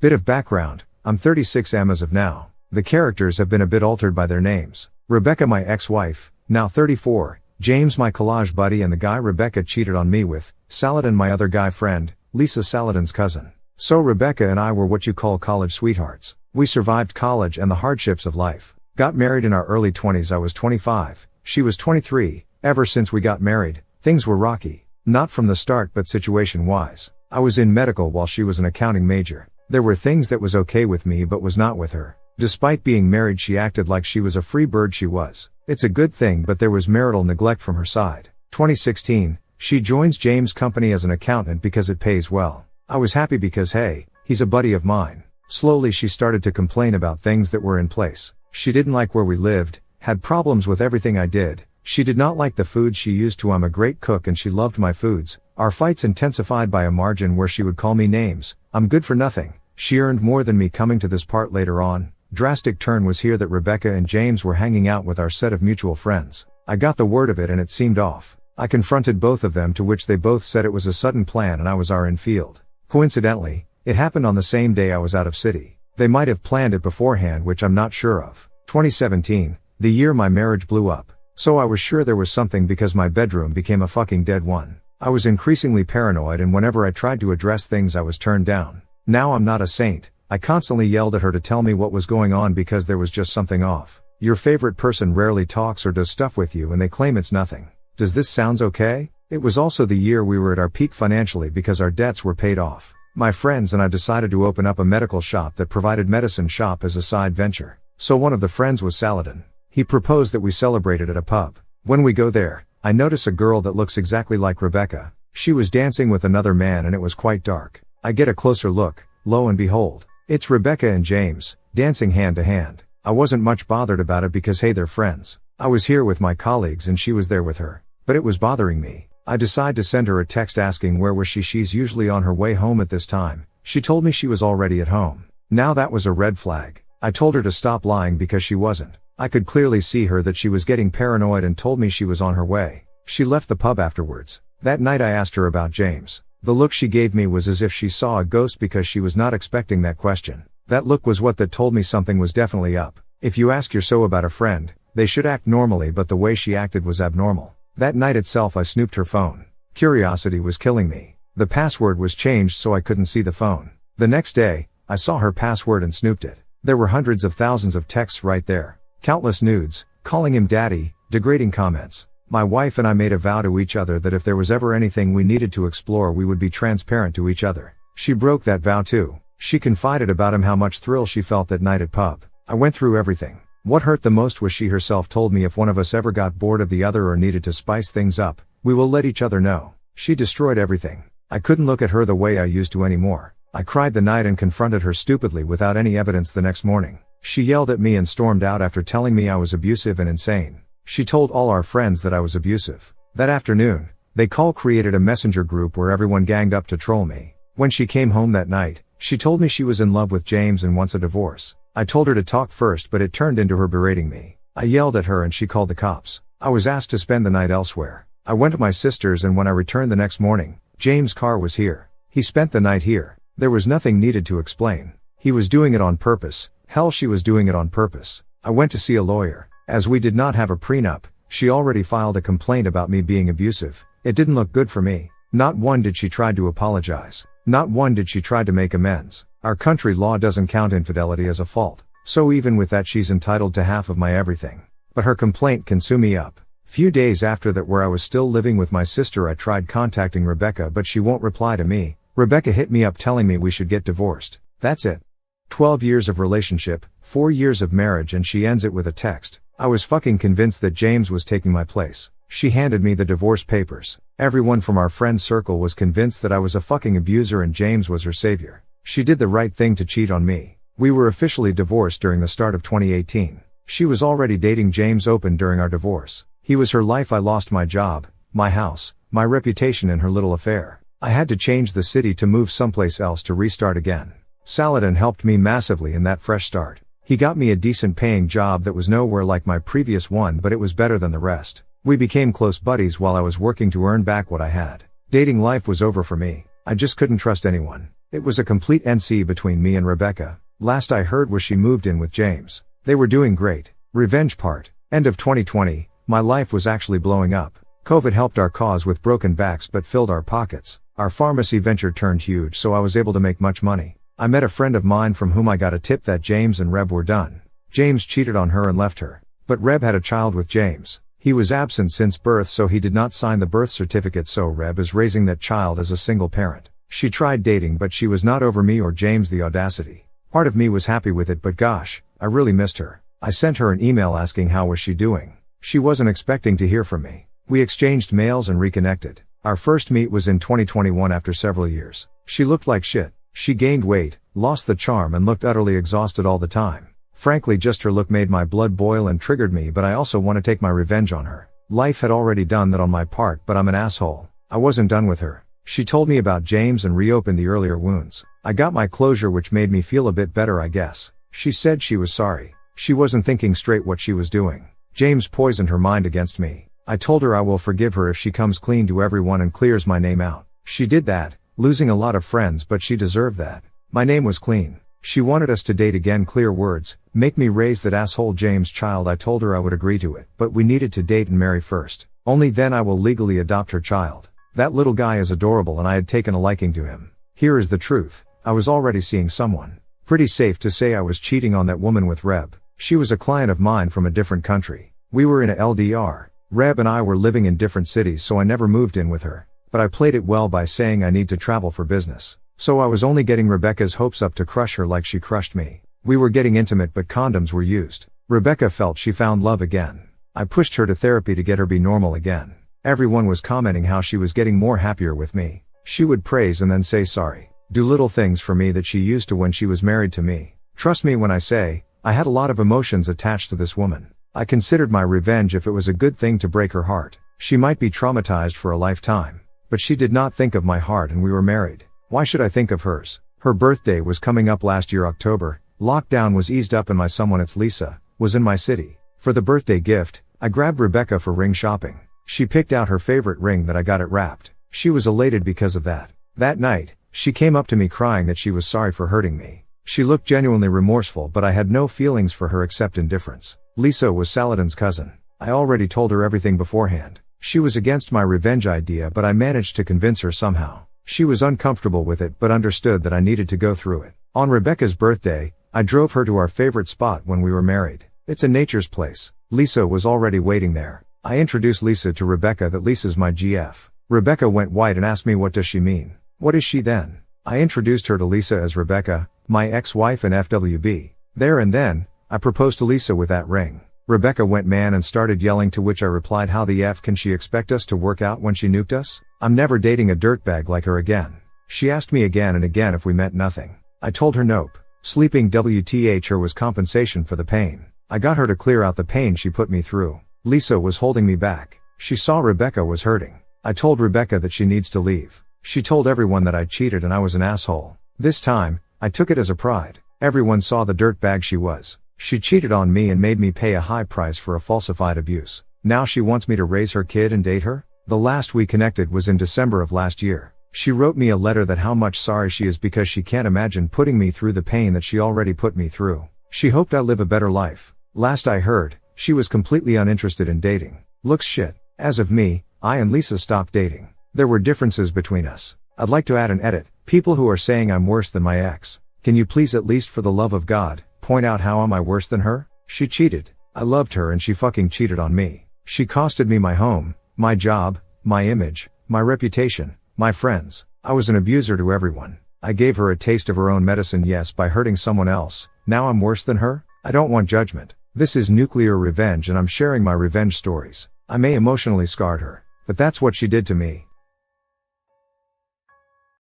Bit of background, I'm 36 as of now. The characters have been a bit altered by their names. Rebecca my ex-wife, now 34, James my collage buddy and the guy Rebecca cheated on me with, Saladin my other guy friend, Lisa Saladin's cousin. So Rebecca and I were what you call college sweethearts. We survived college and the hardships of life. Got married in our early 20s. I was 25, she was 23. Ever since we got married, things were rocky. Not from the start but situation-wise. I was in medical while she was an accounting major. There were things that was okay with me but was not with her. Despite being married she acted like she was a free bird. She was. It's a good thing but there was marital neglect from her side. 2016, she joins James' company as an accountant because it pays well. I was happy because hey, he's a buddy of mine. Slowly she started to complain about things that were in place. She didn't like where we lived, had problems with everything I did. She did not like the food she used to. I'm a great cook and she loved my foods. Our fights intensified by a margin where she would call me names. I'm good for nothing. She earned more than me. Coming to this part later on. Drastic turn was here that Rebecca and James were hanging out with our set of mutual friends. I got the word of it and it seemed off. I confronted both of them to which they both said it was a sudden plan and I was in field. Coincidentally, it happened on the same day I was out of city. They might have planned it beforehand which I'm not sure of. 2017, the year my marriage blew up. So I was sure there was something because my bedroom became a fucking dead one. I was increasingly paranoid and whenever I tried to address things I was turned down. Now I'm not a saint. I constantly yelled at her to tell me what was going on because there was just something off. Your favorite person rarely talks or does stuff with you and they claim it's nothing. Does this sound okay? It was also the year we were at our peak financially because our debts were paid off. My friends and I decided to open up a medical shop that provided medicine shop as a side venture. So one of the friends was Saladin. He proposed that we celebrated at a pub. When we go there, I notice a girl that looks exactly like Rebecca. She was dancing with another man and it was quite dark. I get a closer look, lo and behold, it's Rebecca and James, dancing hand to hand. I wasn't much bothered about it because hey, they're friends. I was here with my colleagues and she was there with her. But it was bothering me. I decide to send her a text asking where was she. She's usually on her way home at this time. She told me she was already at home. Now that was a red flag. I told her to stop lying because she wasn't. I could clearly see her that she was getting paranoid and told me she was on her way. She left the pub afterwards. That night I asked her about James. The look she gave me was as if she saw a ghost because she was not expecting that question. That look was what that told me something was definitely up. If you ask your so about a friend, they should act normally but the way she acted was abnormal. That night itself I snooped her phone. Curiosity was killing me. The password was changed so I couldn't see the phone. The next day, I saw her password and snooped it. There were hundreds of thousands of texts right there. Countless nudes, calling him daddy, degrading comments. My wife and I made a vow to each other that if there was ever anything we needed to explore we would be transparent to each other. She broke that vow too. She confided about him how much thrill she felt that night at pub. I went through everything. What hurt the most was she herself told me if one of us ever got bored of the other or needed to spice things up, we will let each other know. She destroyed everything. I couldn't look at her the way I used to anymore. I cried the night and confronted her stupidly without any evidence the next morning. She yelled at me and stormed out after telling me I was abusive and insane. She told all our friends that I was abusive. That afternoon, they created a messenger group where everyone ganged up to troll me. When she came home that night, she told me she was in love with James and wants a divorce. I told her to talk first but it turned into her berating me. I yelled at her and she called the cops. I was asked to spend the night elsewhere. I went to my sister's and when I returned the next morning, James' car was here. He spent the night here. There was nothing needed to explain. He was doing it on purpose. Hell, she was doing it on purpose. I went to see a lawyer. As we did not have a prenup, she already filed a complaint about me being abusive. It didn't look good for me. Not one did she try to apologize. Not one did she try to make amends. Our country law doesn't count infidelity as a fault. So even with that she's entitled to half of my everything. But her complaint can sue me up. Few days after that where I was still living with my sister I tried contacting Rebecca but she won't reply to me. Rebecca hit me up telling me we should get divorced. That's it. 12 years of relationship, 4 years of marriage and she ends it with a text. I was fucking convinced that James was taking my place. She handed me the divorce papers. Everyone from our friend circle was convinced that I was a fucking abuser and James was her savior. She did the right thing to cheat on me. We were officially divorced during the start of 2018. She was already dating James open during our divorce. He was her life. I lost my job, my house, my reputation in her little affair. I had to change the city to move someplace else to restart again. Saladin helped me massively in that fresh start. He got me a decent paying job that was nowhere like my previous one but it was better than the rest. We became close buddies while I was working to earn back what I had. Dating life was over for me. I just couldn't trust anyone. It was a complete NC between me and Rebecca. Last I heard was she moved in with James. They were doing great. Revenge part. End of 2020, my life was actually blowing up. COVID helped our cause with broken backs but filled our pockets. Our pharmacy venture turned huge, so I was able to make much money. I met a friend of mine from whom I got a tip that James and Reb were done. James cheated on her and left her. But Reb had a child with James. He was absent since birth, so he did not sign the birth certificate, so Reb is raising that child as a single parent. She tried dating, but she was not over me or James. The audacity. Part of me was happy with it, but gosh, I really missed her. I sent her an email asking how was she doing. She wasn't expecting to hear from me. We exchanged mails and reconnected. Our first meet was in 2021 after several years. She looked like shit. She gained weight, lost the charm, and looked utterly exhausted all the time. Frankly, just her look made my blood boil and triggered me, but I also want to take my revenge on her. Life had already done that on my part, but I'm an asshole. I wasn't done with her. She told me about James and reopened the earlier wounds. I got my closure, which made me feel a bit better, I guess. She said she was sorry. She wasn't thinking straight what she was doing. James poisoned her mind against me. I told her I will forgive her if she comes clean to everyone and clears my name out. She did that, losing a lot of friends, but she deserved that. My name was clean. She wanted us to date again, clear words, make me raise that asshole James' child. I told her I would agree to it, but we needed to date and marry first. Only then I will legally adopt her child. That little guy is adorable and I had taken a liking to him. Here is the truth. I was already seeing someone. Pretty safe to say I was cheating on that woman with Reb. She was a client of mine from a different country. We were in a LDR. Reb and I were living in different cities, so I never moved in with her. But I played it well by saying I need to travel for business. So I was only getting Rebecca's hopes up to crush her like she crushed me. We were getting intimate, but condoms were used. Rebecca felt she found love again. I pushed her to therapy to get her be normal again. Everyone was commenting how she was getting more happier with me. She would praise and then say sorry. Do little things for me that she used to when she was married to me. Trust me when I say, I had a lot of emotions attached to this woman. I considered my revenge if it was a good thing to break her heart. She might be traumatized for a lifetime. But she did not think of my heart, and we were married. Why should I think of hers? Her birthday was coming up last year, October. Lockdown was eased up and my someone, it's Lisa, was in my city. For the birthday gift, I grabbed Rebecca for ring shopping. She picked out her favorite ring that I got it wrapped. She was elated because of that. That night, she came up to me crying that she was sorry for hurting me. She looked genuinely remorseful, but I had no feelings for her except indifference. Lisa was Saladin's cousin. I already told her everything beforehand. She was against my revenge idea, but I managed to convince her somehow. She was uncomfortable with it but understood that I needed to go through it. On Rebecca's birthday, I drove her to our favorite spot when we were married. It's a nature's place. Lisa was already waiting there. I introduced Lisa to Rebecca that Lisa's my GF. Rebecca went white and asked me, what does she mean? What is she then? I introduced her to Lisa as Rebecca, my ex-wife and FWB. There and then, I proposed to Lisa with that ring. Rebecca went man and started yelling, to which I replied, how the F can she expect us to work out when she nuked us? I'm never dating a dirtbag like her again. She asked me again and again if we meant nothing. I told her nope. Sleeping WTH her was compensation for the pain. I got her to clear out the pain she put me through. Lisa was holding me back. She saw Rebecca was hurting. I told Rebecca that she needs to leave. She told everyone that I cheated and I was an asshole. This time, I took it as a pride. Everyone saw the dirtbag she was. She cheated on me and made me pay a high price for a falsified abuse. Now she wants me to raise her kid and date her? The last we connected was in December of last year. She wrote me a letter that how much sorry she is because she can't imagine putting me through the pain that she already put me through. She hoped I live a better life. Last I heard, she was completely uninterested in dating. Looks shit. As of me, I and Lisa stopped dating. There were differences between us. I'd like to add an edit. People who are saying I'm worse than my ex. Can you please, at least for the love of God, point out how am I worse than her? She cheated. I loved her and she fucking cheated on me. She costed me my home, my job, my image, my reputation, my friends. I was an abuser to everyone. I gave her a taste of her own medicine, yes, by hurting someone else. Now I'm worse than her? I don't want judgment. This is Nuclear Revenge and I'm sharing my revenge stories. I may emotionally scarred her, but that's what she did to me.